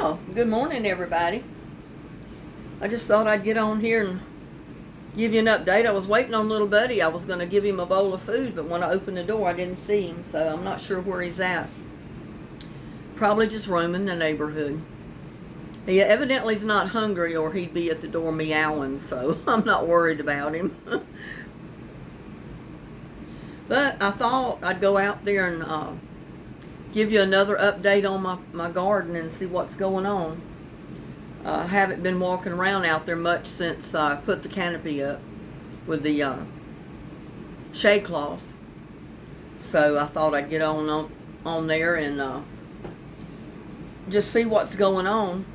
Well, good morning, everybody. I just thought I'd get on here and give you an update. I was waiting on little buddy. I was going to give him a bowl of food, but when I opened the door, I didn't see him, so I'm not sure where he's at. Probably just roaming the neighborhood. He evidently is not hungry, or he'd be at the door meowing, so I'm not worried about him. But I thought I'd go out there and give you another update on my garden and see what's going on. I haven't been walking around out there much since I put the canopy up with the shade cloth. So I thought I'd get on there and just see what's going on.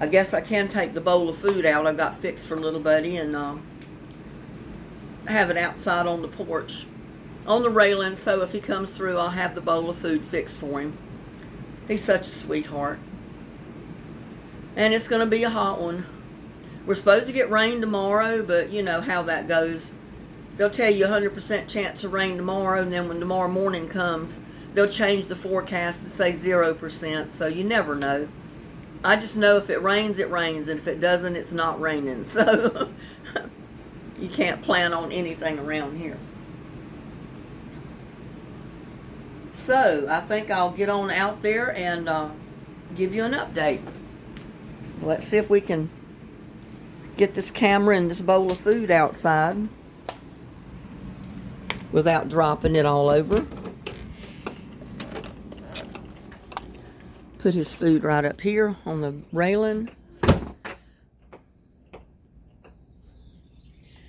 I guess I can take the bowl of food out I've got fixed for little buddy and have it outside on the porch on the railing, so if he comes through I'll have the bowl of food fixed for him. He's such a sweetheart. And it's going to be a hot one. We're supposed to get rain tomorrow, but you know how that goes. They'll tell you 100% chance of rain tomorrow, and then when tomorrow morning comes, they'll change the forecast to say 0%, so you never know. I just know if it rains, it rains, and if it doesn't, it's not raining. So you can't plan on anything around here. So I think I'll get on out there and give you an update. Let's see if we can get this camera and this bowl of food outside without dropping it all over. Put his food right up here on the railing.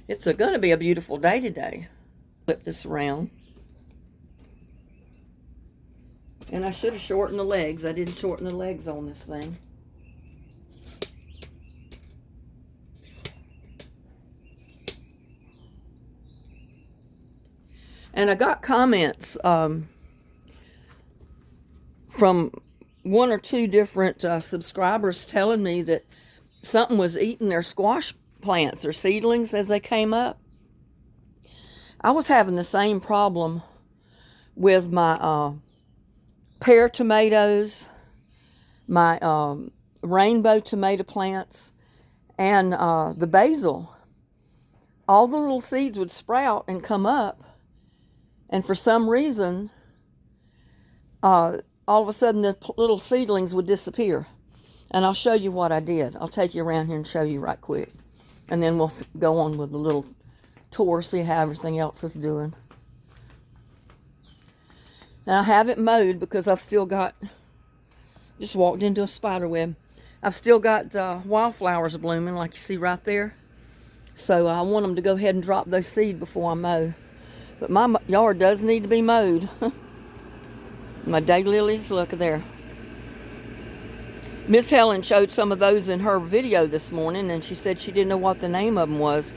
It's going to be a beautiful day today. Flip this around. And I should have shortened the legs. I didn't shorten the legs on this thing. And I got comments from one or two different subscribers telling me that something was eating their squash plants or seedlings as they came up. I was having the same problem with my pear tomatoes, my rainbow tomato plants, and the basil. All the little seeds would sprout and come up, and for some reason, all of a sudden the little seedlings would disappear. And I'll show you what I did. I'll take you around here and show you right quick. And then we'll go on with the little tour, see how everything else is doing. Now I haven't mowed because I've still got, just walked into a spider web. I've still got wildflowers blooming like you see right there. So I want them to go ahead and drop those seeds before I mow. But my yard does need to be mowed. My daylilies, look there. Miss Helen showed some of those in her video this morning, and she said she didn't know what the name of them was.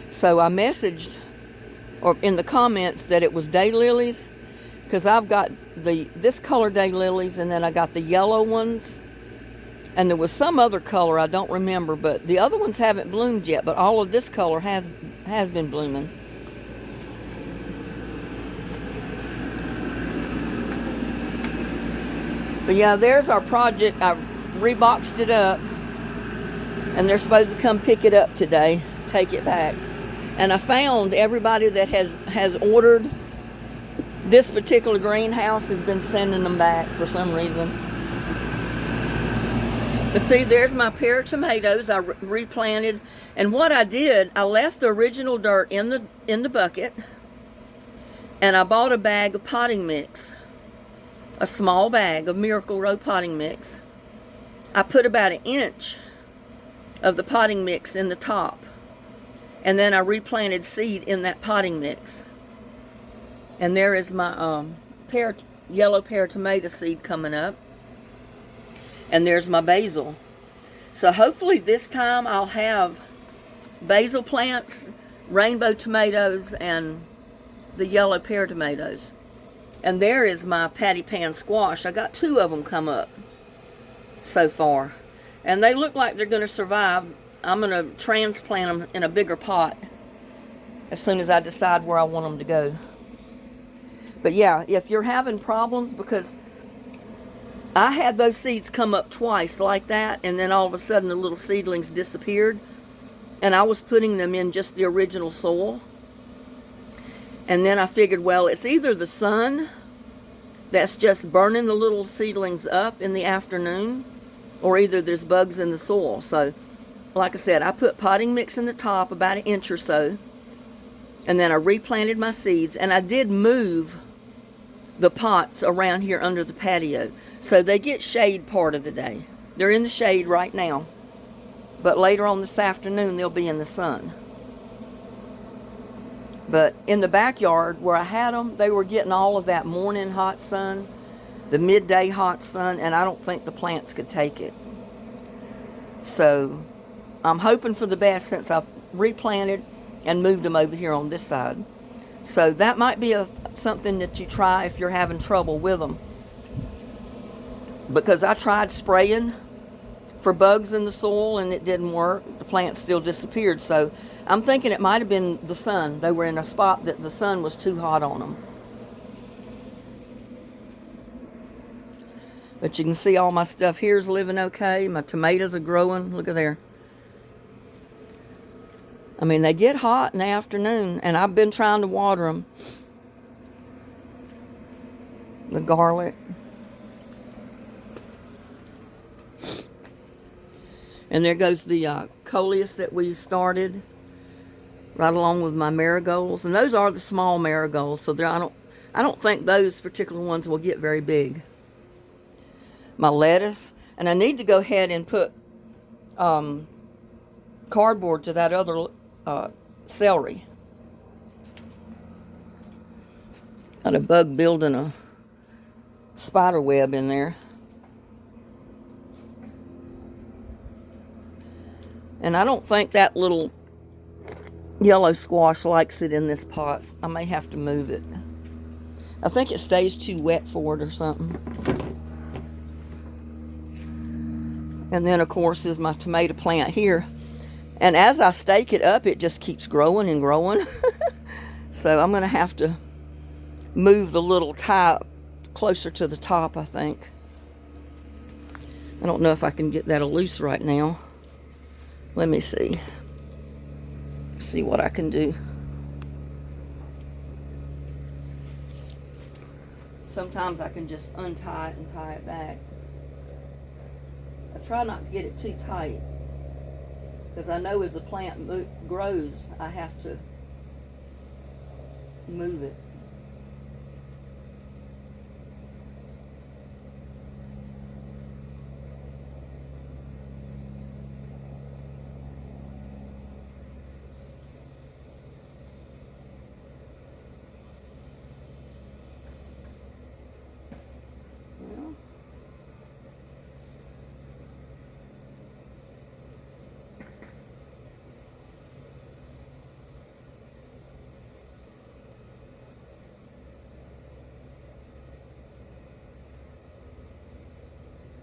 So I messaged, or in the comments, that it was daylilies, because I've got this color daylilies, and then I got the yellow ones, and there was some other color I don't remember, but the other ones haven't bloomed yet. But all of this color has been blooming. But yeah, there's our project. I reboxed it up, and they're supposed to come pick it up today, take it back. And I found everybody that has ordered this particular greenhouse has been sending them back for some reason. But see, there's my pear tomatoes I replanted. And what I did, I left the original dirt in the bucket, and I bought a bag of potting mix. A small bag of Miracle-Gro potting mix. I put about 1 inch of the potting mix in the top, and then I replanted seed in that potting mix. And there is my yellow pear tomato seed coming up, and there's my basil. So hopefully this time I'll have basil plants, rainbow tomatoes, and the yellow pear tomatoes. And there is my patty pan squash. I got 2 of them come up so far. And they look like they're going to survive. I'm going to transplant them in a bigger pot as soon as I decide where I want them to go. But yeah, if you're having problems, because I had those seeds come up twice like that, and then all of a sudden the little seedlings disappeared, and I was putting them in just the original soil. And then I figured, well, it's either the sun that's just burning the little seedlings up in the afternoon, or either there's bugs in the soil. So, like I said, I put potting mix in the top about 1 inch or so, and then I replanted my seeds, and I did move the pots around here under the patio, so they get shade part of the day. They're in the shade right now, but later on this afternoon they'll be in the sun. But in the backyard where I had them, they were getting all of that morning hot sun, the midday hot sun, and I don't think the plants could take it. So I'm hoping for the best since I've replanted and moved them over here on this side. So that might be something that you try if you're having trouble with them. Because I tried spraying for bugs in the soil and it didn't work. The plants still disappeared. So I'm thinking it might have been the sun. They were in a spot that the sun was too hot on them. But you can see all my stuff here is living okay. My tomatoes are growing. Look at there. I mean, they get hot in the afternoon, and I've been trying to water them. The garlic. And there goes the coleus that we started right along with my marigolds. And those are the small marigolds, so I don't think those particular ones will get very big. My lettuce, and I need to go ahead and put cardboard to that other celery. Got a bug building a spider web in there. And I don't think that little yellow squash likes it in this pot. I may have to move it. I think it stays too wet for it or something. And then, of course, is my tomato plant here. And as I stake it up, it just keeps growing and growing. So I'm going to have to move the little tie closer to the top, I think. I don't know if I can get that loose right now. Let me see. See what I can do. Sometimes I can just untie it and tie it back. I try not to get it too tight, because I know as the plant grows, I have to move it.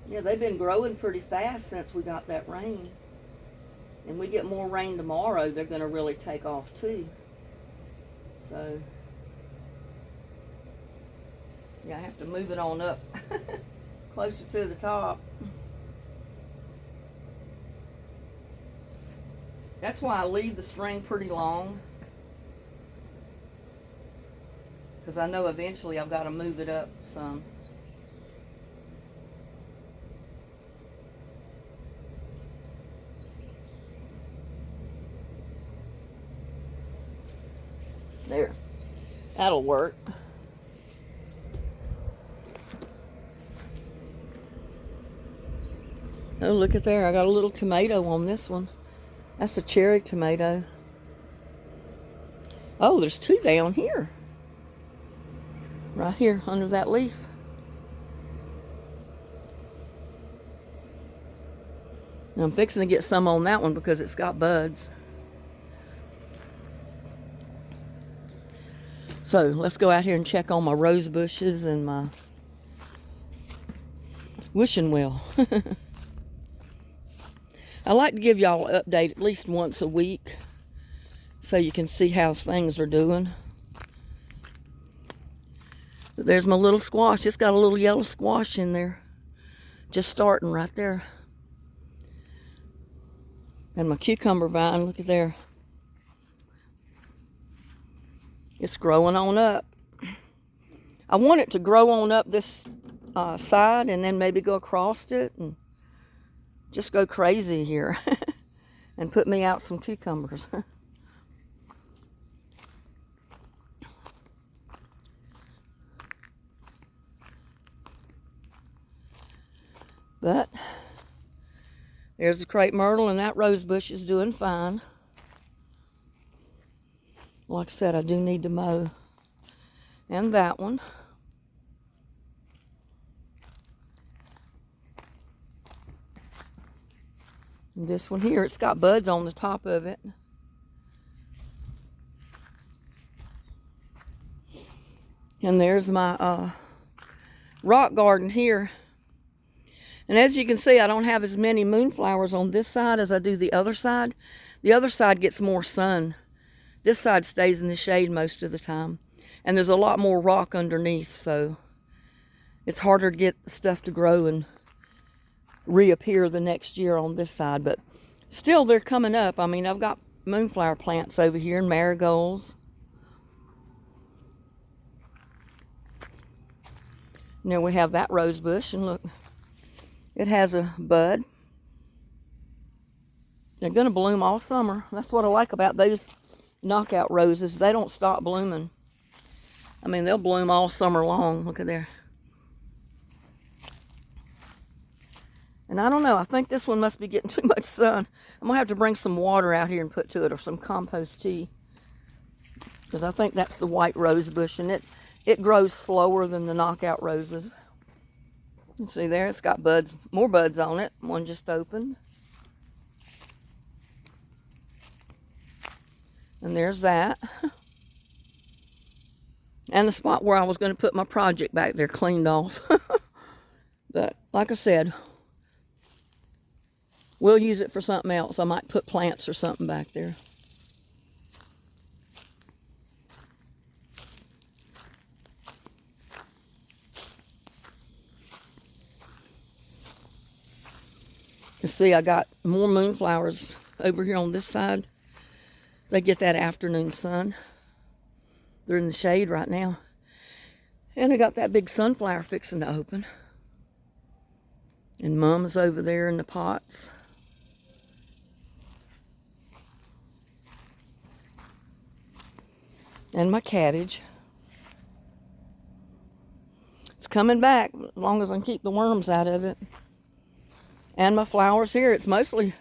Yeah, they've been growing pretty fast since we got that rain. And we get more rain tomorrow, they're going to really take off too. So, yeah, I have to move it on up closer to the top. That's why I leave the string pretty long, because I know eventually I've got to move it up some. There. That'll work. Oh, look at there. I got a little tomato on this one. That's a cherry tomato. Oh, there's two down here. Right here under that leaf. And I'm fixing to get some on that one because it's got buds. So let's go out here and check on my rose bushes and my wishing well. I like to give y'all an update at least once a week so you can see how things are doing. But there's my little squash. It's got a little yellow squash in there. Just starting right there. And my cucumber vine, look at there. It's growing on up. I want it to grow on up this side and then maybe go across it and just go crazy here and put me out some cucumbers. But there's the crepe myrtle, and that rose bush is doing fine. Like I said, I do need to mow. And that one. And this one here, it's got buds on the top of it. And there's my rock garden here. And as you can see, I don't have as many moonflowers on this side as I do the other side. The other side gets more sun. This side stays in the shade most of the time. And there's a lot more rock underneath, so it's harder to get stuff to grow and reappear the next year on this side. But still, they're coming up. I mean, I've got moonflower plants over here and marigolds. And there we have that rose bush, and look. It has a bud. They're going to bloom all summer. That's what I like about those knockout roses. They don't stop blooming. I mean, they'll bloom all summer long. Look at there. And I don't know. I think this one must be getting too much sun. I'm going to have to bring some water out here and put to it, or some compost tea. Because I think that's the white rose bush, and it grows slower than the knockout roses. You see there, it's got buds, more buds on it. One just opened. And there's that. And the spot where I was going to put my project back there cleaned off. But like I said, we'll use it for something else. I might put plants or something back there. You see, I got more moonflowers over here on this side. They get that afternoon sun. They're in the shade right now. And I got that big sunflower fixing to open. And Mom's over there in the pots. And my cabbage. It's coming back as long as I can keep the worms out of it. And my flowers here, it's mostly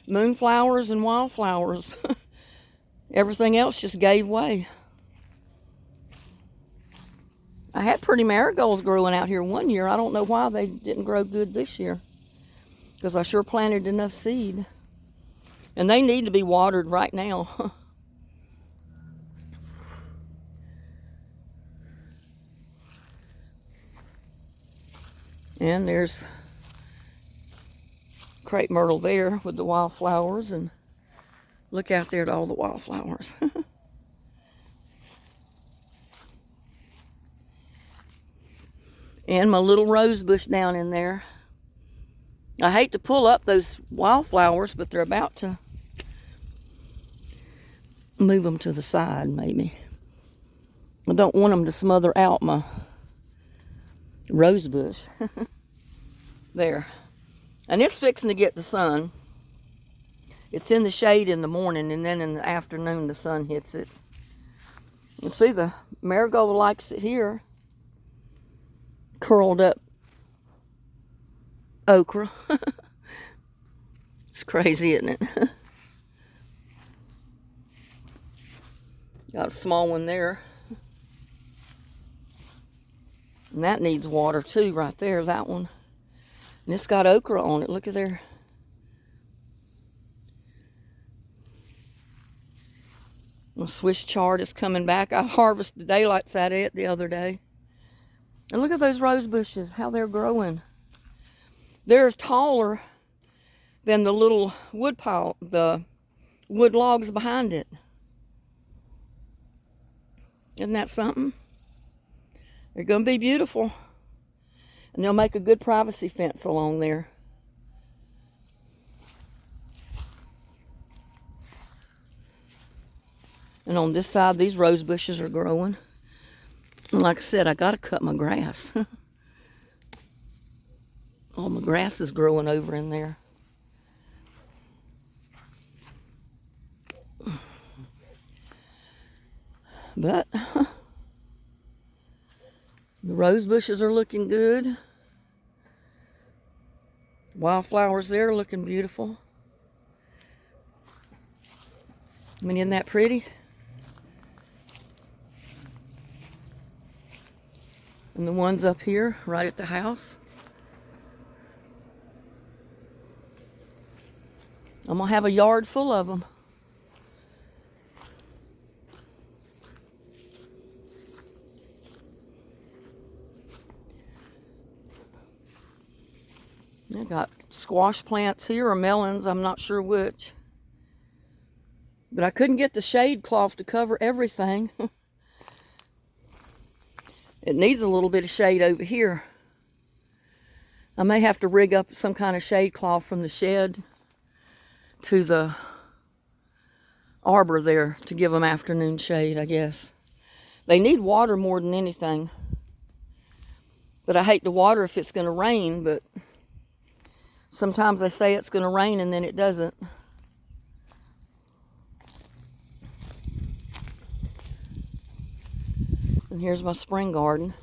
moonflowers and wildflowers. Everything else just gave way. I had pretty marigolds growing out here one year. I don't know why they didn't grow good this year, because I sure planted enough seed. And they need to be watered right now. And there's crepe myrtle there with the wildflowers, and look out there at all the wildflowers. And my little rose bush down in there. I hate to pull up those wildflowers, but they're about to move them to the side, maybe. I don't want them to smother out my rose bush. There. And it's fixing to get the sun. It's in the shade in the morning, and then in the afternoon the sun hits it. You see, the marigold likes it here. Curled up okra. It's crazy, isn't it? Got a small one there. And that needs water too, right there, that one. And it's got okra on it. Look at there. My Swiss chard is coming back. I harvested daylights out of it the other day. And look at those rose bushes, how they're growing. They're taller than the little wood pile, the wood logs behind it. Isn't that something? They're going to be beautiful. And they'll make a good privacy fence along there. And on this side, these rose bushes are growing. And like I said, I got to cut my grass. All my grass is growing over in there. But the rose bushes are looking good. Wildflowers there are looking beautiful. I mean, isn't that pretty? And the ones up here, right at the house. I'm gonna have a yard full of them. I got squash plants here or melons, I'm not sure which. But I couldn't get the shade cloth to cover everything. It needs a little bit of shade over here. I may have to rig up some kind of shade cloth from the shed to the arbor there to give them afternoon shade, I guess. They need water more than anything. But I hate to water if it's going to rain, but sometimes they say it's going to rain and then it doesn't. And here's my spring garden.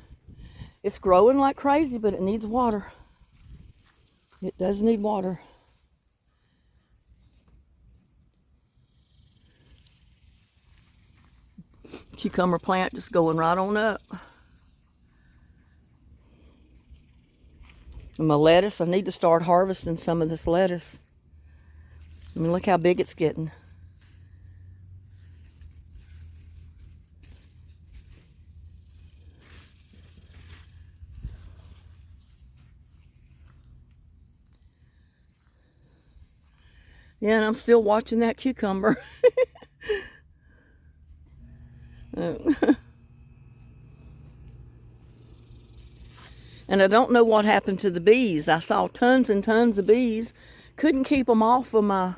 It's growing like crazy, but it needs water. It does need water. Cucumber plant just going right on up. And my lettuce, I need to start harvesting some of this lettuce. I mean, look how big it's getting. Yeah, and I'm still watching that cucumber. And I don't know what happened to the bees. I saw tons and tons of bees. Couldn't keep them off of my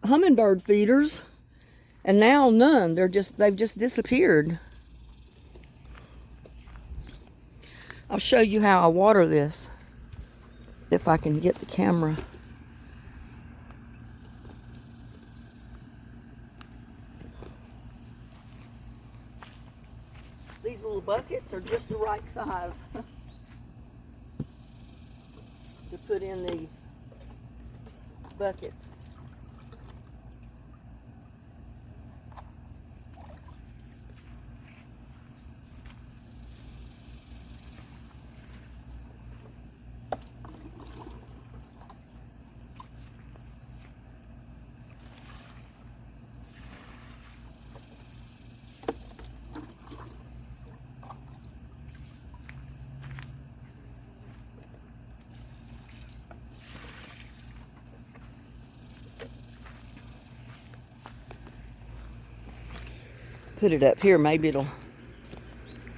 hummingbird feeders. And now none. They've just disappeared. I'll show you how I water this, if I can get the camera. These little buckets are just the right size to put in these buckets. Put it up here, maybe it'll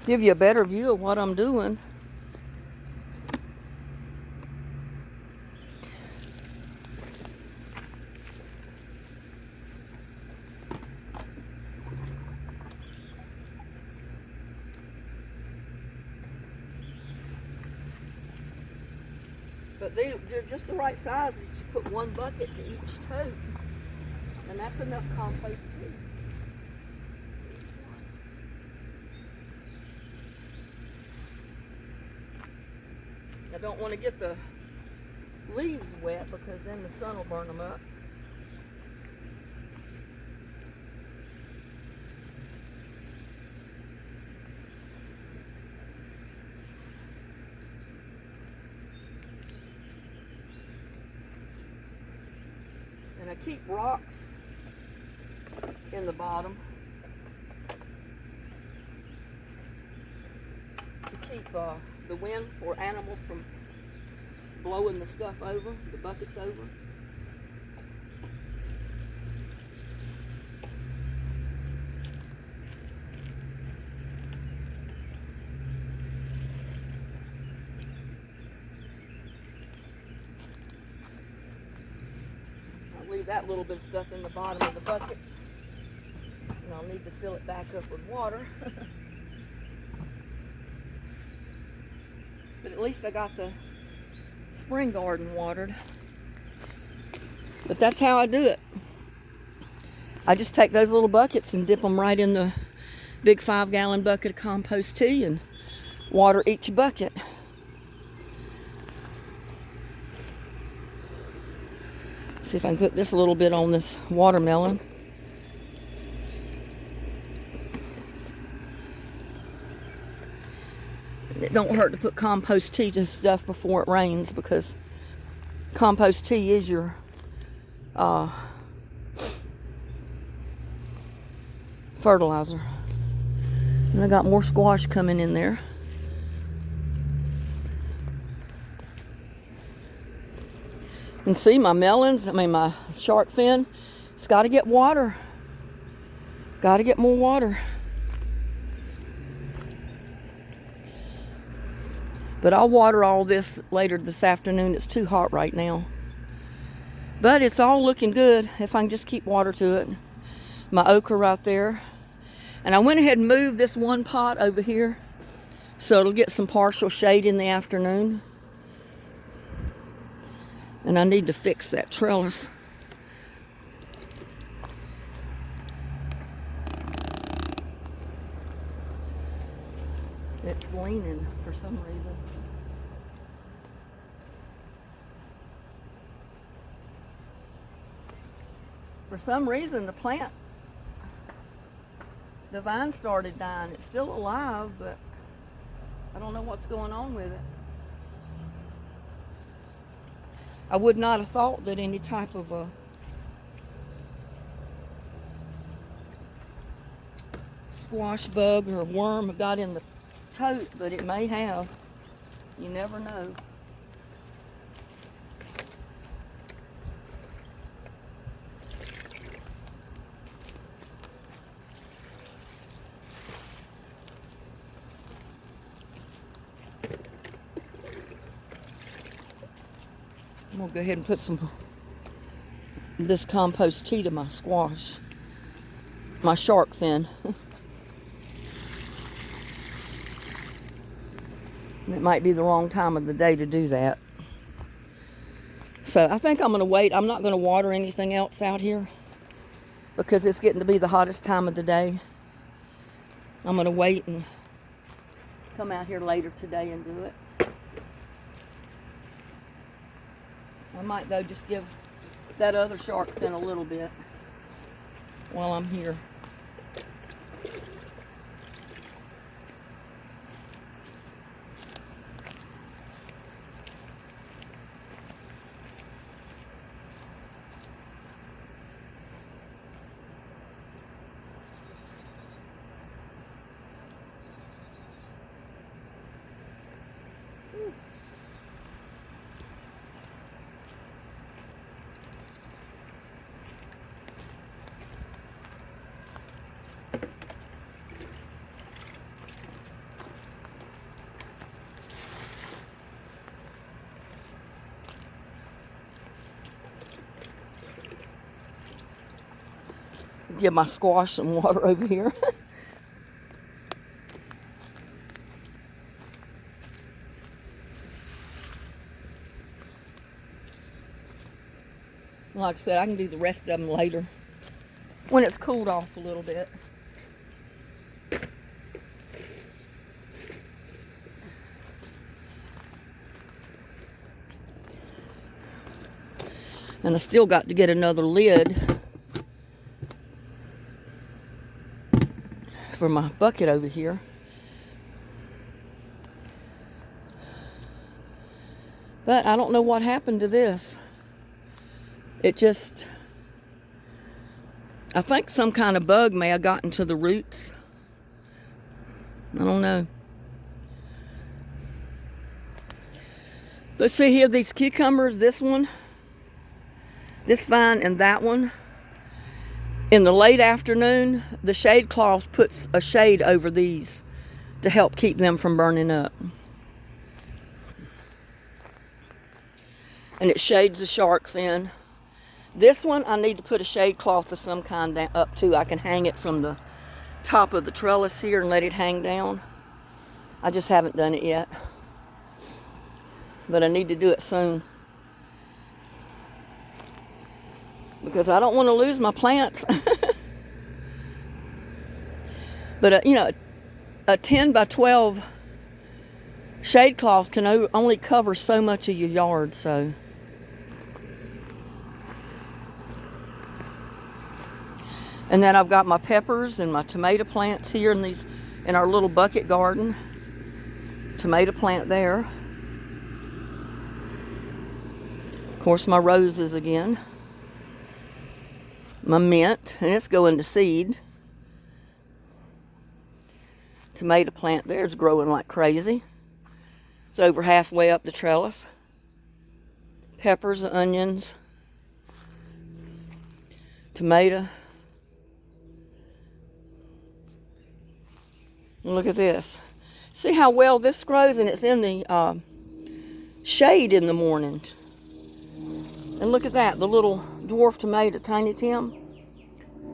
give you a better view of what I'm doing. But they're just the right size. You should put one bucket to each tote. And that's enough compost too. I don't want to get the leaves wet because then the sun will burn them up. And I keep rocks in the bottom to keep the wind or animals from blowing the stuff over, the buckets over. that little bit of stuff in the bottom of the bucket. And I'll need to fill it back up with water. But at least I got the spring garden watered. But that's how I do it. I just take those little buckets and dip them right in the big 5-gallon bucket of compost tea and water each bucket. See if I can put this a little bit on this watermelon. It don't hurt to put compost tea to stuff before it rains, because compost tea is your fertilizer. And I got more squash coming in there. And see, my melons, my shark fin, it's got to get water. Got to get more water. But I'll water all this later this afternoon. It's too hot right now. But it's all looking good if I can just keep water to it. My okra right there. And I went ahead and moved this one pot over here so it'll get some partial shade in the afternoon. And I need to fix that trellis. It's leaning for some reason. For some reason, the plant, the vine started dying. It's still alive, but I don't know what's going on with it. I would not have thought that any type of a squash bug or worm got in the tote, but it may have. You never know. I'm gonna go ahead and put this compost tea to my squash, my shark fin. It might be the wrong time of the day to do that. So I think I'm gonna wait. I'm not gonna water anything else out here because it's getting to be the hottest time of the day. I'm gonna wait and come out here later today and do it. I might, though, just give that other shark fin a little bit while I'm here. Give my squash some water over here. Like I said, I can do the rest of them later when it's cooled off a little bit. And I still got to get another lid for my bucket over here. But I don't know what happened to this. It just, I think some kind of bug may have gotten to the roots. I don't know. Let's see here, these cucumbers, this one, this vine, and that one. In the late afternoon, the shade cloth puts a shade over these to help keep them from burning up. And it shades the shark fin. This one, I need to put a shade cloth of some kind down, up too. I can hang it from the top of the trellis here and let it hang down. I just haven't done it yet. But I need to do it soon. Because I don't want to lose my plants. But, you know, a 10 by 12 shade cloth can only cover so much of your yard, so. And then I've got my peppers and my tomato plants here in our little bucket garden. Tomato plant there. Of course, my roses again. My mint, and it's going to seed. Tomato plant there is growing like crazy. It's over halfway up the trellis. Peppers, onions, tomato. And look at this. See how well this grows, and it's in the shade in the morning. And look at that, the little dwarf tomato, Tiny Tim.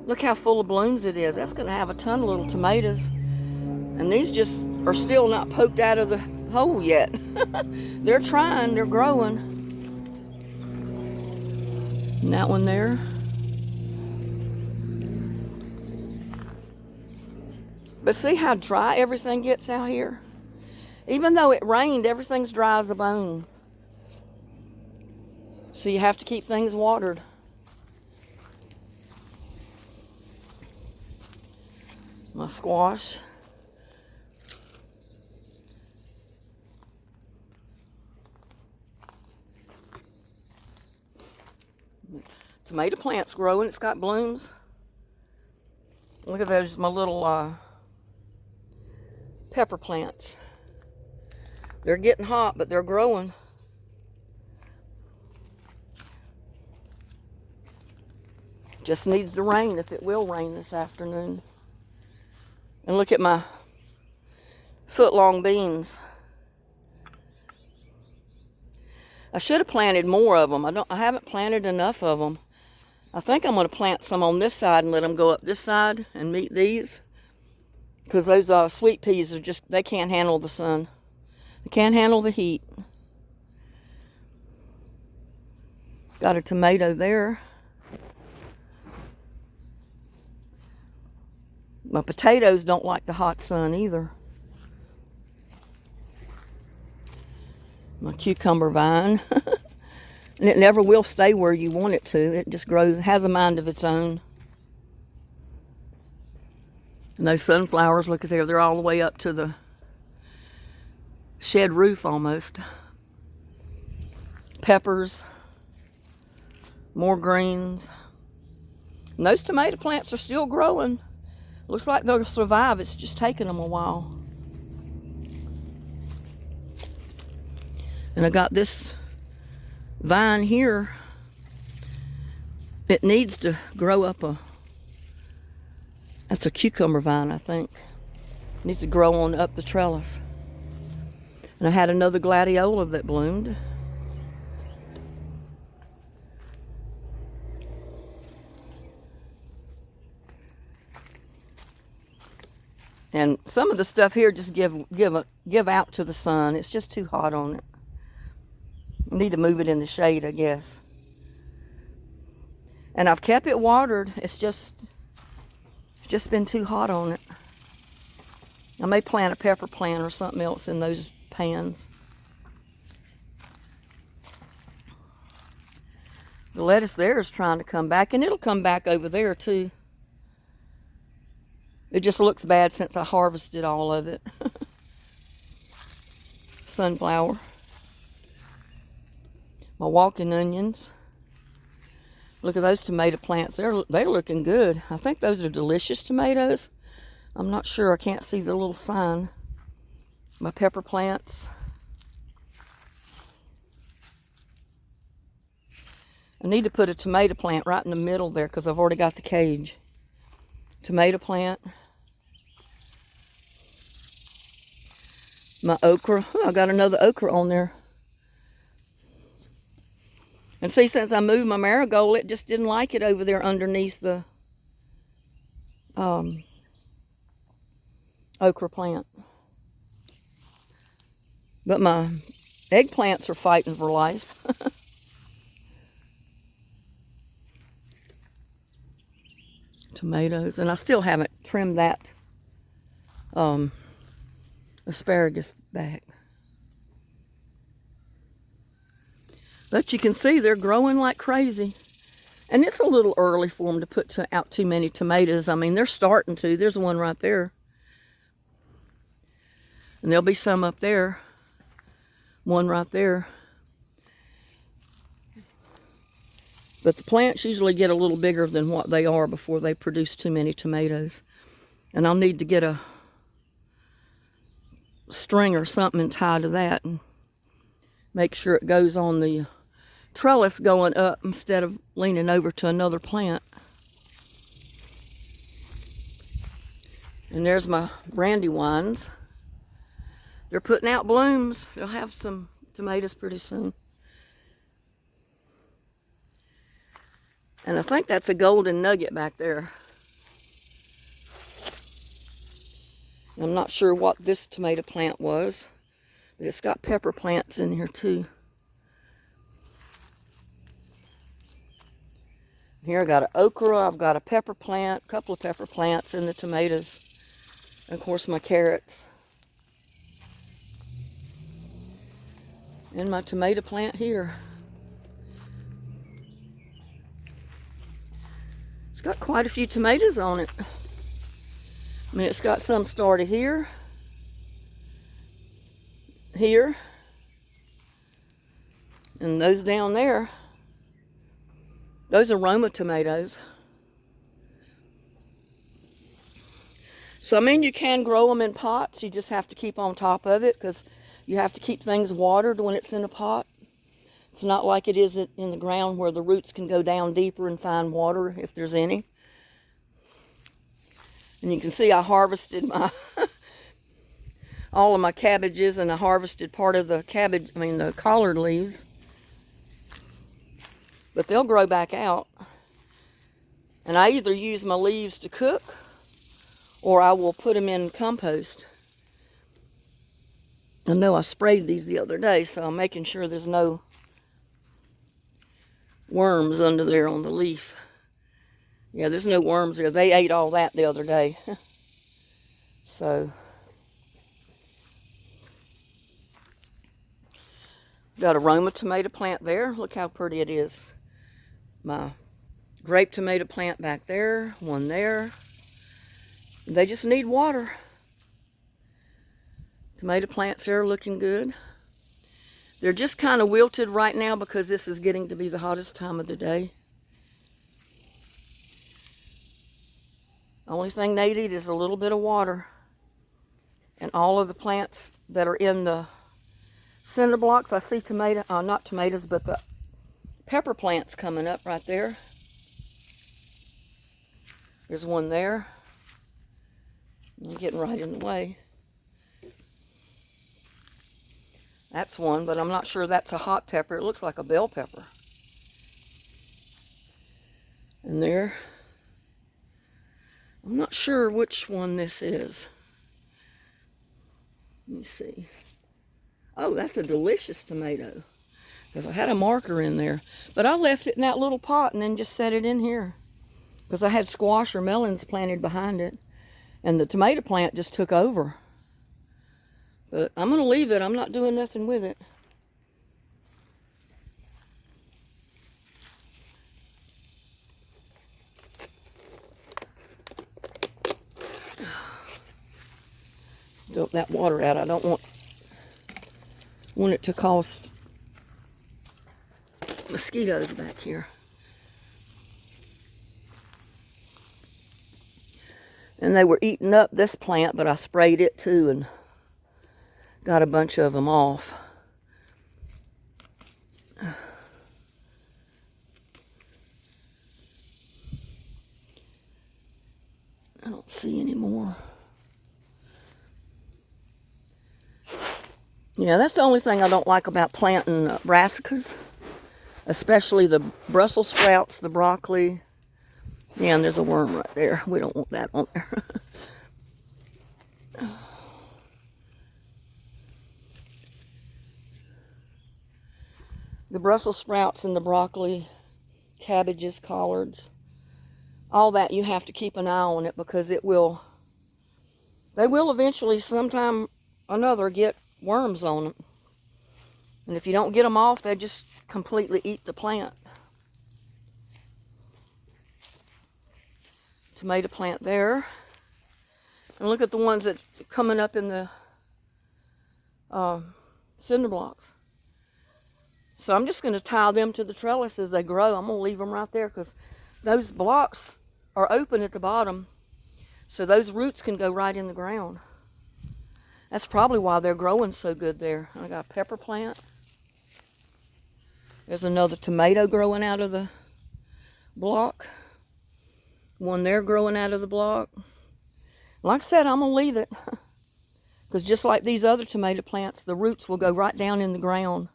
Look how full of blooms it is. That's going to have a ton of little tomatoes. And these just are still not poked out of the hole yet. They're trying, they're growing. And that one there. But see how dry everything gets out here? Even though it rained, everything's dry as a bone. So you have to keep things watered. My squash. Tomato plant's growing, it's got blooms. Look at those, my little pepper plants. They're getting hot, but they're growing. Just needs to rain, if it will rain this afternoon. And look at my foot-long beans. I should have planted more of them. I haven't planted enough of them. I think I'm going to plant some on this side and let them go up this side and meet these. Because those sweet peas are just, they can't handle the sun. They can't handle the heat. Got a tomato there. My potatoes don't like the hot sun either. My cucumber vine. And it never will stay where you want it to. It just grows, has a mind of its own. And those sunflowers, look at there, they're all the way up to the shed roof almost. Peppers, more greens. And those tomato plants are still growing. Looks like they'll survive. It's just taking them a while. And I got this vine here. It needs to grow up that's a cucumber vine, I think. It needs to grow on up the trellis. And I had another gladiola that bloomed. And some of the stuff here just give out to the sun. It's just too hot on it. I need to move it in the shade, I guess. And I've kept it watered. It's just been too hot on it. I may plant a pepper plant or something else in those pans. The lettuce there is trying to come back, and it'll come back over there too. It just looks bad since I harvested all of it. Sunflower. My walking onions. Look at those tomato plants. They're looking good. I think those are delicious tomatoes. I'm not sure. I can't see the little sign. My pepper plants. I need to put a tomato plant right in the middle there because I've already got the cage. Tomato plant. My okra. Oh, I got another okra on there. And see, since I moved my marigold, it just didn't like it over there underneath the okra plant. But my eggplants are fighting for life. Tomatoes, and I still haven't trimmed that asparagus back. But you can see they're growing like crazy. And it's a little early for them to put out too many tomatoes. I mean, they're starting to. There's one right there. And there'll be some up there. One right there. But the plants usually get a little bigger than what they are before they produce too many tomatoes. And I'll need to get a string or something and tie to that and make sure it goes on the trellis going up instead of leaning over to another plant. And there's my brandywines. They're putting out blooms. They'll have some tomatoes pretty soon. And I think that's a golden nugget back there. I'm not sure what this tomato plant was, but it's got pepper plants in here too. Here I got an okra, I've got a pepper plant, a couple of pepper plants, and the tomatoes. And of course my carrots. And my tomato plant here. It's got quite a few tomatoes on it. I mean, it's got some started here, here, and those down there. Those are Roma tomatoes. So, I mean, you can grow them in pots. You just have to keep on top of it because you have to keep things watered when it's in a pot. It's not like it is in the ground where the roots can go down deeper and find water if there's any. And you can see I harvested my all of my cabbages, and I harvested part of the the collard leaves. But they'll grow back out. And I either use my leaves to cook or I will put them in compost. I know I sprayed these the other day, so I'm making sure there's no worms under there on the leaf. Yeah, there's no worms there. They ate all that the other day. So, got a Roma tomato plant there. Look how pretty it is. My grape tomato plant back there, one there. They just need water. Tomato plants there are looking good. They're just kind of wilted right now because this is getting to be the hottest time of the day. Only thing they need is a little bit of water. And all of the plants that are in the cinder blocks, I see not tomatoes, but the pepper plants coming up right there. There's one there. I'm getting right in the way. That's one, but I'm not sure that's a hot pepper. It looks like a bell pepper. And there. I'm not sure which one this is. Let me see. Oh, that's a delicious tomato. Because I had a marker in there. But I left it in that little pot and then just set it in here. Because I had squash or melons planted behind it. And the tomato plant just took over. But I'm going to leave it. I'm not doing nothing with it. Dump that water out. I don't want it to cause mosquitoes back here. And they were eating up this plant, but I sprayed it too and got a bunch of them off. I don't see any more. Yeah, that's the only thing I don't like about planting brassicas. especially the Brussels sprouts, the broccoli. Yeah, and there's a worm right there. We don't want that on there. The Brussels sprouts and the broccoli, cabbages, collards, all that, you have to keep an eye on it because they will eventually sometime or another get worms on them. And if you don't get them off, they just completely eat the plant. Tomato plant there. And look at the ones that are coming up in the cinder blocks. So I'm just going to tie them to the trellis as they grow. I'm going to leave them right there because those blocks are open at the bottom. So those roots can go right in the ground. That's probably why they're growing so good there. I got a pepper plant. There's another tomato growing out of the block. One there growing out of the block. Like I said, I'm going to leave it. Because just like these other tomato plants, the roots will go right down in the ground.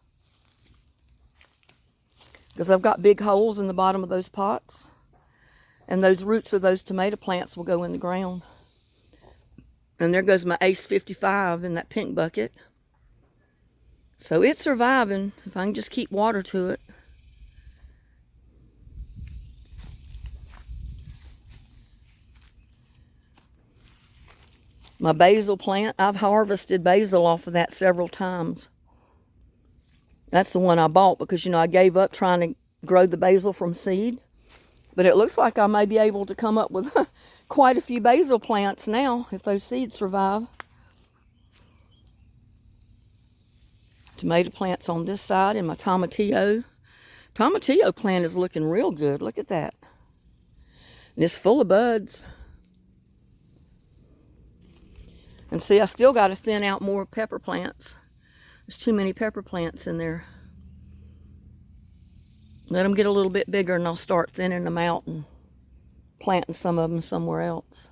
Because I've got big holes in the bottom of those pots. And those roots of those tomato plants will go in the ground. And there goes my Ace 55 in that pink bucket. So it's surviving if I can just keep water to it. My basil plant, I've harvested basil off of that several times. That's the one I bought because, I gave up trying to grow the basil from seed. But it looks like I may be able to come up with quite a few basil plants now if those seeds survive. Tomato plants on this side and my tomatillo. Tomatillo plant is looking real good. Look at that. And it's full of buds. And see, I still got to thin out more pepper plants. There's too many pepper plants in there. Let them get a little bit bigger and I'll start thinning them out and planting some of them somewhere else.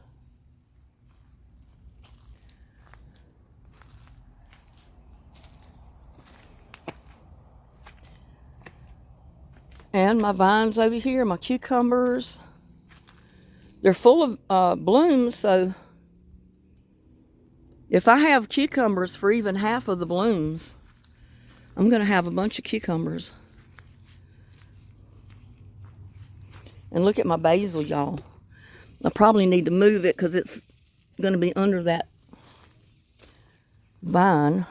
And my vines over here, my cucumbers. They're full of blooms, so if I have cucumbers for even half of the blooms, I'm going to have a bunch of cucumbers. And look at my basil, y'all. I probably need to move it because it's going to be under that vine.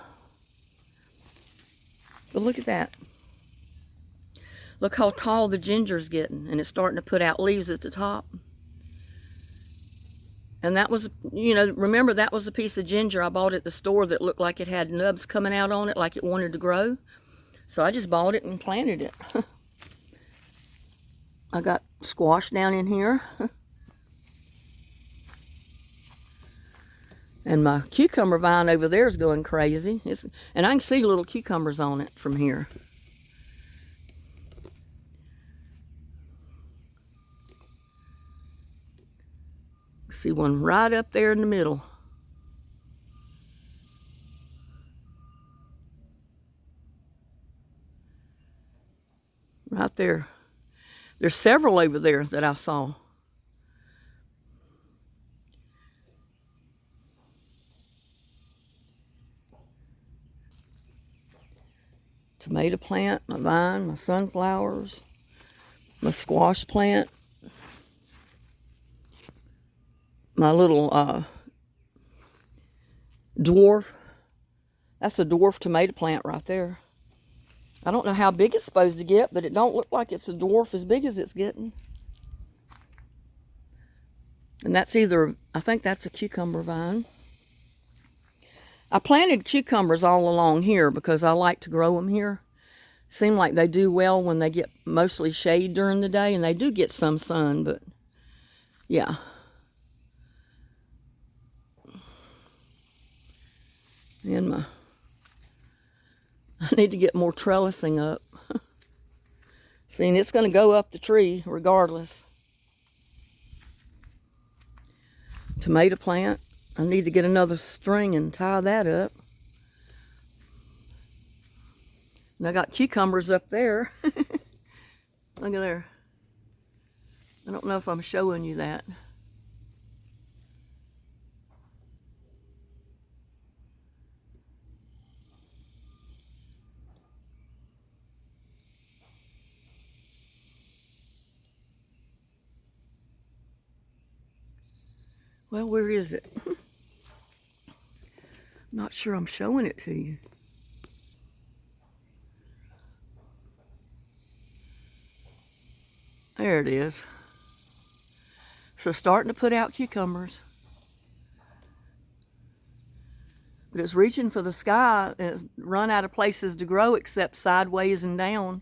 But look at that. Look how tall the ginger's getting, and it's starting to put out leaves at the top. And that was, remember that was a piece of ginger I bought at the store that looked like it had nubs coming out on it, like it wanted to grow. So I just bought it and planted it. I got squash down in here. And my cucumber vine over there is going crazy. And I can see little cucumbers on it from here. See one right up there in the middle. Right there. There's several over there that I saw. Tomato plant, my vine, my sunflowers, my squash plant. My little dwarf. That's a dwarf tomato plant right there. I don't know how big it's supposed to get, but it don't look like it's a dwarf as big as it's getting. And that's I think that's a cucumber vine. I planted cucumbers all along here because I like to grow them here. Seem like they do well when they get mostly shade during the day, and they do get some sun, but yeah. And I need to get more trellising up. See, and it's going to go up the tree regardless. Tomato plant. I need to get another string and tie that up. And I got cucumbers up there. Look at there. I don't know if I'm showing you that. Well, where is it? Not sure I'm showing it to you. There it is. So starting to put out cucumbers. But it's reaching for the sky and it's run out of places to grow except sideways and down.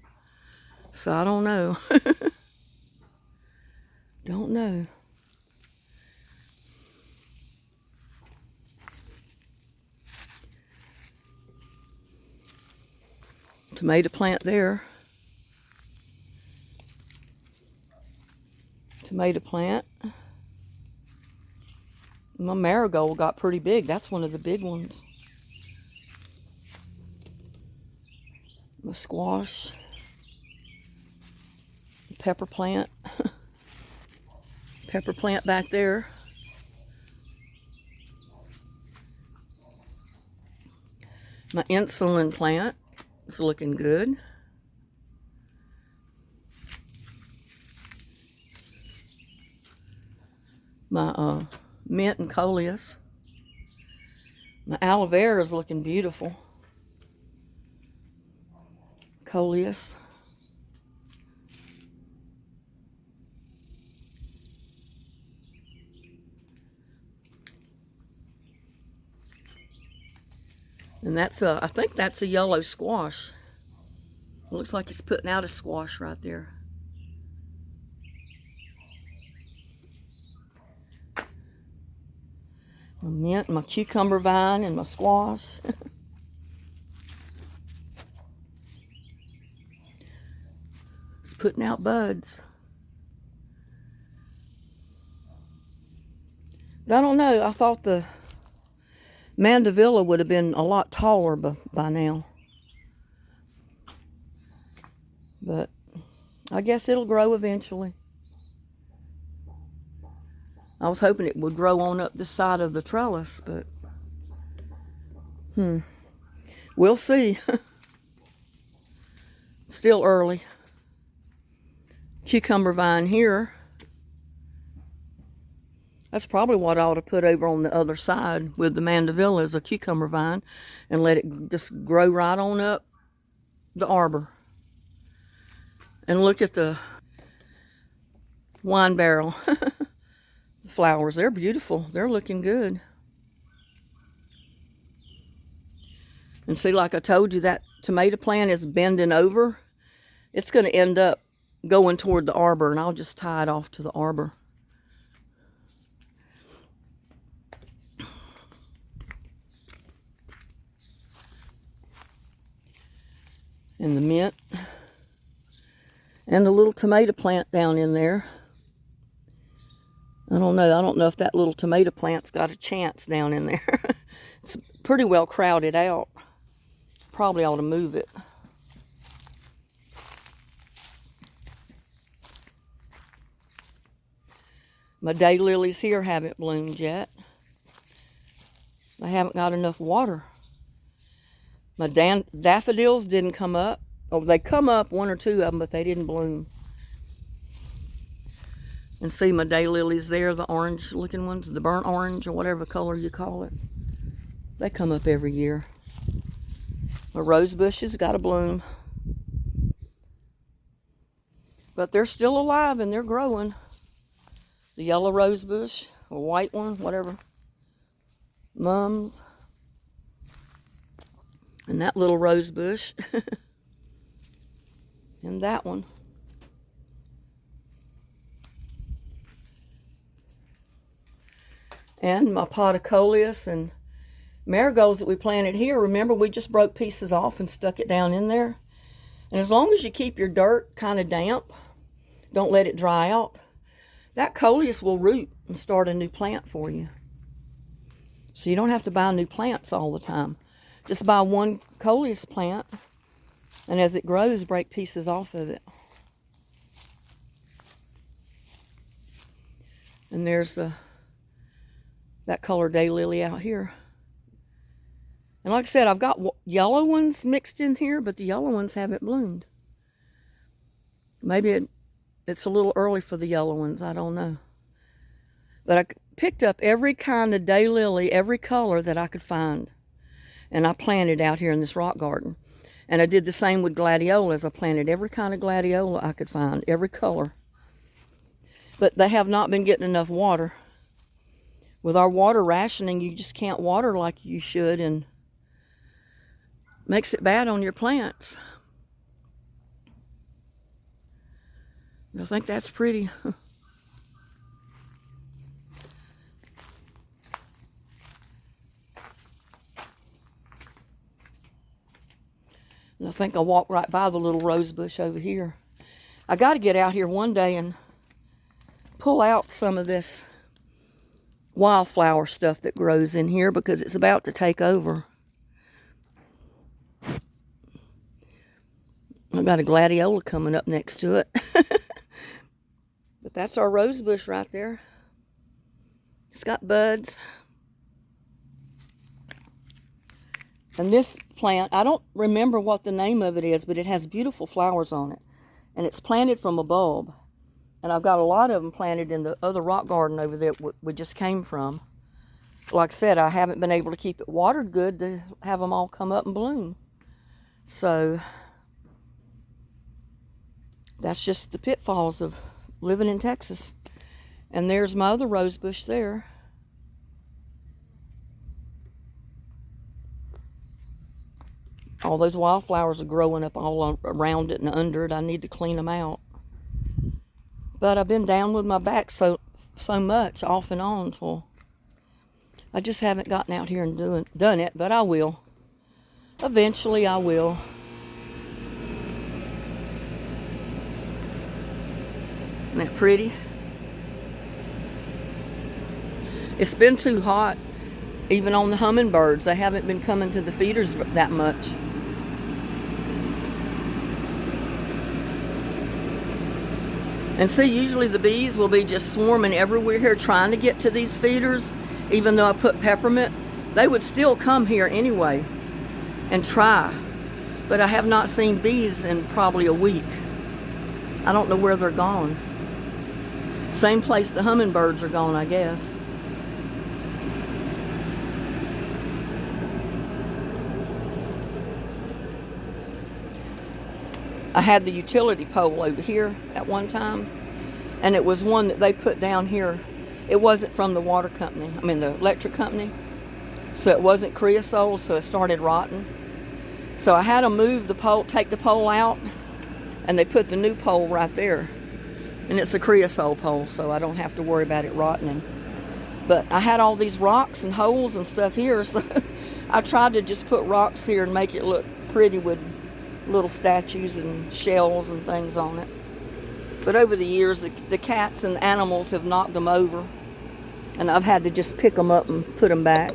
So I don't know. Don't know. Tomato plant there. Tomato plant. My marigold got pretty big. That's one of the big ones. My squash. Pepper plant. Pepper plant back there. My insulin plant is looking good. My mint and coleus. My aloe vera is looking beautiful. Coleus. And that's I think that's a yellow squash. It looks like it's putting out a squash right there. My mint, my cucumber vine, and my squash. It's putting out buds. But I don't know. I thought the Mandevilla would have been a lot taller by now. But I guess it'll grow eventually. I was hoping it would grow on up this side of the trellis, but we'll see. Still early. Cucumber vine here. That's probably what I ought to put over on the other side with the Mandevilla is a cucumber vine and let it just grow right on up the arbor. And look at the wine barrel. The flowers, they're beautiful. They're looking good. And see, like I told you, that tomato plant is bending over. It's going to end up going toward the arbor, and I'll just tie it off to the arbor. And the mint. And the little tomato plant down in there. I don't know. I don't know if that little tomato plant's got a chance down in there. It's pretty well crowded out. Probably ought to move it. My daylilies here haven't bloomed yet. I haven't got enough water. My daffodils didn't come up. Oh, they come up, one or two of them, but they didn't bloom. And see my daylilies there, the orange looking ones, the burnt orange or whatever color you call it. They come up every year. My rose bushes got to bloom. But they're still alive and they're growing. The yellow rose bush, or white one, whatever. Mums. And that little rose bush. And that one. And my pot of coleus and marigolds that we planted here. Remember, we just broke pieces off and stuck it down in there. And as long as you keep your dirt kind of damp, don't let it dry out, that coleus will root and start a new plant for you. So you don't have to buy new plants all the time. Just buy one coleus plant, and as it grows, break pieces off of it. And there's that color daylily out here. And like I said, I've got yellow ones mixed in here, but the yellow ones haven't bloomed. Maybe it's a little early for the yellow ones, I don't know. But I picked up every kind of daylily, every color that I could find. And I planted out here in this rock garden. And I did the same with gladiolas. I planted every kind of gladiola I could find, every color. But they have not been getting enough water. With our water rationing, you just can't water like you should, and makes it bad on your plants. I think that's pretty. And I think I'll walk right by the little rose bush over here. I got to get out here one day and pull out some of this wildflower stuff that grows in here because it's about to take over. I've got a gladiola coming up next to it. But that's our rose bush right there. It's got buds. And this plant, I don't remember what the name of it is, but it has beautiful flowers on it. And it's planted from a bulb. And I've got a lot of them planted in the other rock garden over there we just came from. Like I said, I haven't been able to keep it watered good to have them all come up and bloom. So that's just the pitfalls of living in Texas. And there's my other rose bush there. All those wildflowers are growing up all around it and under it. I need to clean them out. But I've been down with my back so much off and on, so I just haven't gotten out here and done it, but I will. Eventually I will. Isn't that pretty? It's been too hot, even on the hummingbirds. They haven't been coming to the feeders that much. And see, usually the bees will be just swarming everywhere here trying to get to these feeders. Even though I put peppermint, they would still come here anyway and try. But I have not seen bees in probably a week. I don't know where they're gone. Same place the hummingbirds are gone, I guess. I had the utility pole over here at one time, and it was one that they put down here. It wasn't from the water company, the electric company, so it wasn't creosote, so it started rotting. So I had them move the pole, take the pole out, and they put the new pole right there. And it's a creosote pole, so I don't have to worry about it rotting. But I had all these rocks and holes and stuff here, so I tried to just put rocks here and make it look pretty with little statues and shells and things on it. But over the years, the cats and animals have knocked them over, and I've had to just pick them up and put them back.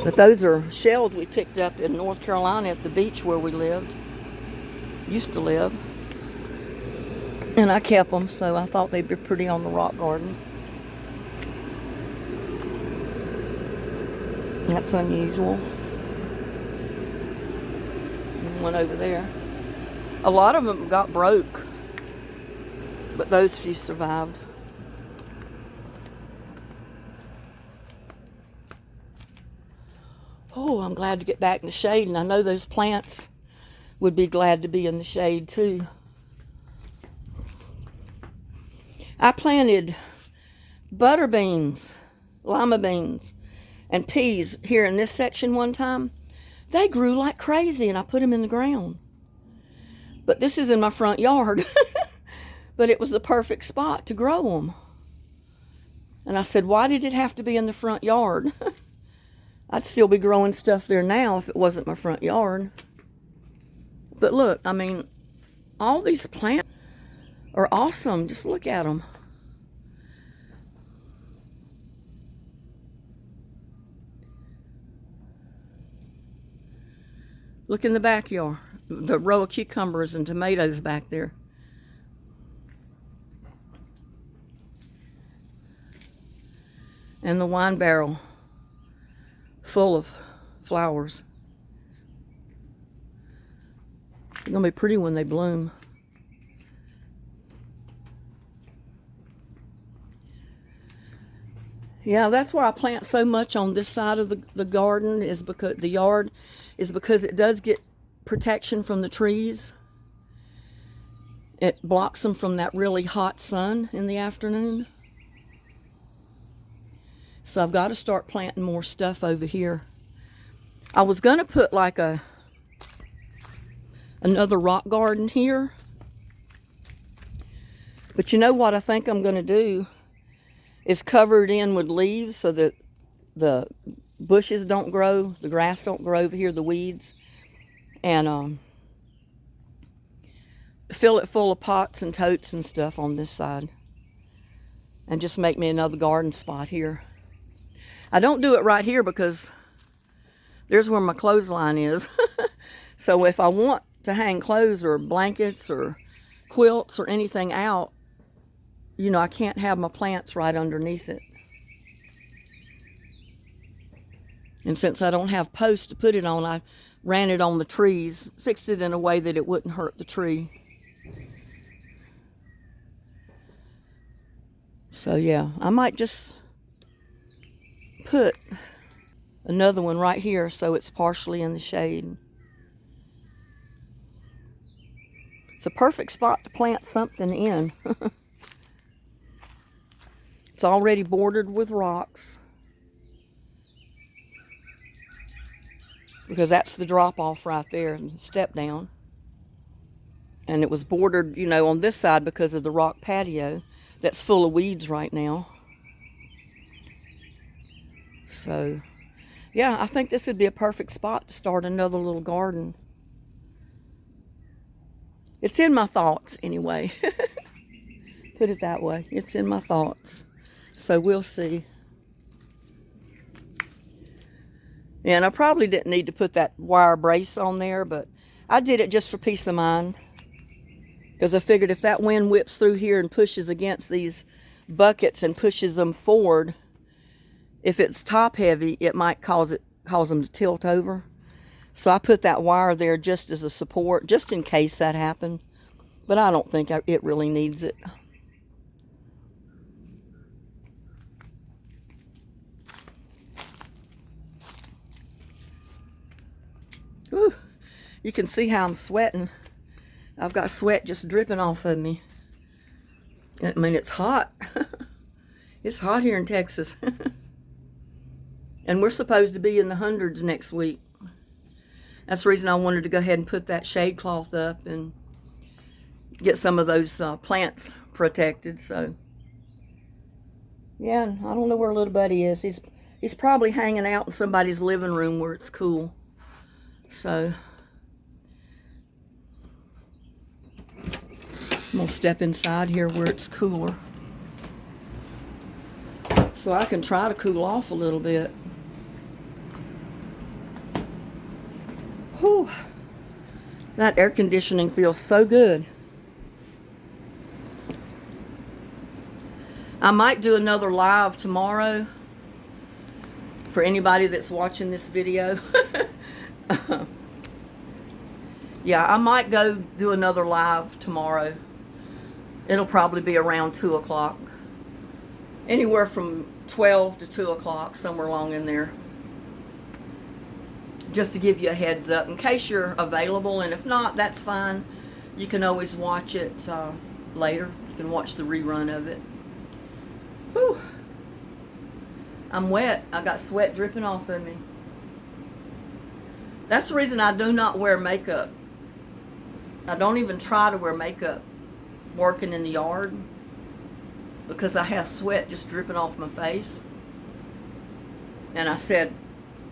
But those are shells we picked up in North Carolina at the beach where we used to live. And I kept them, so I thought they'd be pretty on the rock garden. That's unusual. One over there. A lot of them got broke, but those few survived. Oh, I'm glad to get back in the shade, and I know those plants would be glad to be in the shade too. I planted butter beans, lima beans, and peas here in this section one time. They grew like crazy, and I put them in the ground. But this is in my front yard. But it was the perfect spot to grow them. And I said, why did it have to be in the front yard? I'd still be growing stuff there now if it wasn't my front yard. But look, all these plants are awesome. Just look at them. Look in the backyard, the row of cucumbers and tomatoes back there. And the wine barrel full of flowers. They're gonna be pretty when they bloom. Yeah, that's why I plant so much on this side of the garden, is because the yard is because it does get protection from the trees. It blocks them from that really hot sun in the afternoon. So I've got to start planting more stuff over here. I was gonna put like another rock garden here. But you know what I think I'm gonna do is cover it in with leaves so that the bushes don't grow, the grass don't grow over here, the weeds. And fill it full of pots and totes and stuff on this side. And just make me another garden spot here. I don't do it right here because there's where my clothesline is. So if I want to hang clothes or blankets or quilts or anything out, you know, I can't have my plants right underneath it. And since I don't have posts to put it on, I ran it on the trees, fixed it in a way that it wouldn't hurt the tree. So yeah, I might just put another one right here so it's partially in the shade. It's a perfect spot to plant something in. It's already bordered with rocks, because that's the drop off right there and step down. And it was bordered, you know, on this side because of the rock patio that's full of weeds right now. So yeah, I think this would be a perfect spot to start another little garden. It's in my thoughts anyway. Put it that way. It's in my thoughts. So we'll see. And I probably didn't need to put that wire brace on there, but I did it just for peace of mind. Because I figured if that wind whips through here and pushes against these buckets and pushes them forward, if it's top heavy, it might cause them to tilt over. So I put that wire there just as a support, just in case that happened. But I don't think it really needs it. Whew. You can see how I'm sweating. I've got sweat just dripping off of me. I mean, it's hot. It's hot here in Texas. And we're supposed to be in the hundreds next week. That's the reason I wanted to go ahead and put that shade cloth up and get some of those plants protected. So yeah, I don't know where little buddy is. He's probably hanging out in somebody's living room where it's cool. So I'm gonna step inside here where it's cooler, so I can try to cool off a little bit. Whew. That air conditioning feels so good. I might do another live tomorrow for anybody that's watching this video. Yeah, I might go do another live tomorrow. It'll probably be around 2 o'clock. Anywhere from 12 to 2 o'clock, somewhere along in there. Just to give you a heads up in case you're available, and if not, that's fine. You can always watch it later. You can watch the rerun of it. Whew. I'm wet. I got sweat dripping off of me. That's the reason I do not wear makeup. I don't even try to wear makeup working in the yard, because I have sweat just dripping off my face. And I said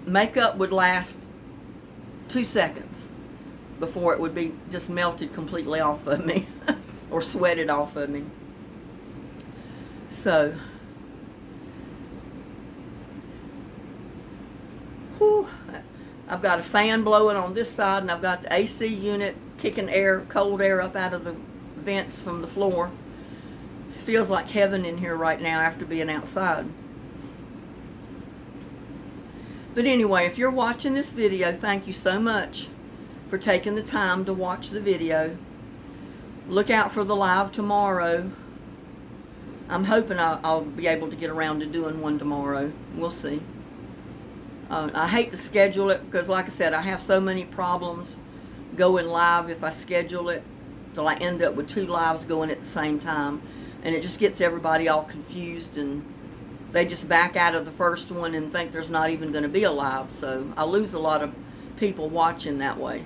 makeup would last 2 seconds before it would be just melted completely off of me or sweated off of me. So whew, I've got a fan blowing on this side, and I've got the AC unit kicking air, cold air up out of the vents from the floor. It feels like heaven in here right now after being outside. But anyway, if you're watching this video, thank you so much for taking the time to watch the video. Look out for the live tomorrow. I'm hoping I'll be able to get around to doing one tomorrow. We'll see. I hate to schedule it because, like I said, I have so many problems going live if I schedule it till I end up with 2 lives going at the same time. And it just gets everybody all confused, and they just back out of the first one and think there's not even going to be a live. So I lose a lot of people watching that way.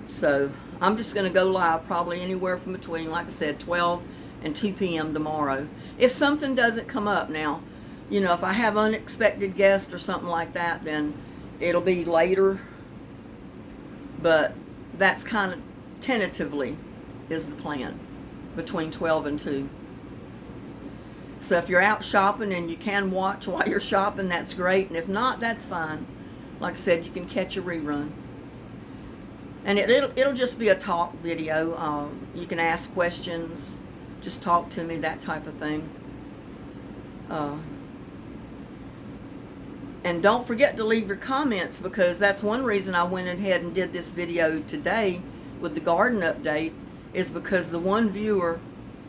So I'm just going to go live probably anywhere from between, like I said, 12 and 2 p.m. tomorrow. If something doesn't come up now, you know, if I have unexpected guests or something like that, then it'll be later. But that's kind of tentatively is the plan, between 12 and 2. So if you're out shopping and you can watch while you're shopping, that's great. And if not, that's fine. Like I said, you can catch a rerun. And it'll just be a talk video. You can ask questions, just talk to me, that type of thing. And don't forget to leave your comments, because that's one reason I went ahead and did this video today with the garden update, is because the one viewer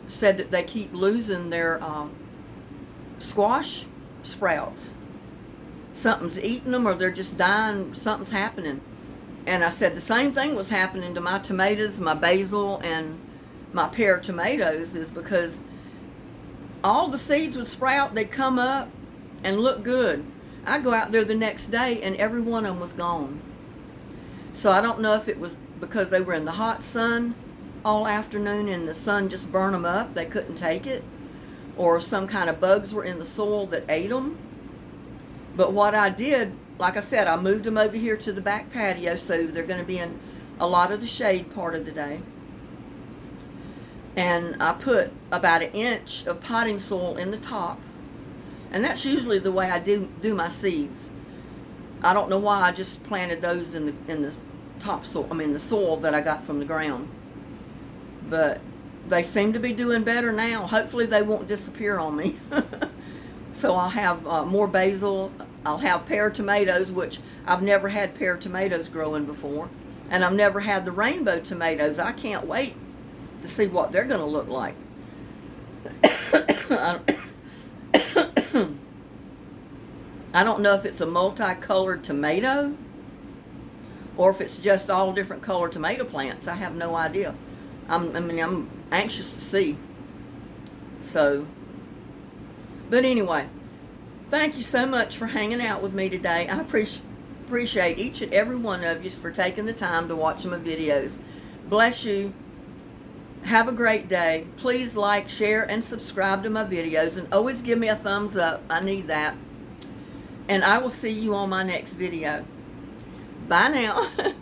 said that they keep losing their squash sprouts. Something's eating them, or they're just dying, something's happening. And I said the same thing was happening to my tomatoes, my basil, and my pear tomatoes, is because all the seeds would sprout, they'd come up and look good. I go out there the next day and every one of them was gone. So I don't know if it was because they were in the hot sun all afternoon and the sun just burned them up, they couldn't take it, or some kind of bugs were in the soil that ate them. But what I did, like I said, I moved them over here to the back patio, so they're going to be in a lot of the shade part of the day. And I put about 1 inch of potting soil in the top. And that's usually the way I do my seeds. I don't know why I just planted those in the top soil, the soil that I got from the ground. But they seem to be doing better now. Hopefully they won't disappear on me. So I'll have more basil. I'll have pear tomatoes, which I've never had pear tomatoes growing before. And I've never had the rainbow tomatoes. I can't wait to see what they're going to look like. I don't know if it's a multicolored tomato or if it's just all different colored tomato plants. I have no idea. I'm anxious to see. So, but anyway, thank you so much for hanging out with me today. I appreciate each and every one of you for taking the time to watch my videos. Bless you. Have a great day. Please like, share, and subscribe to my videos. And always give me a thumbs up. I need that. And I will see you on my next video. Bye now.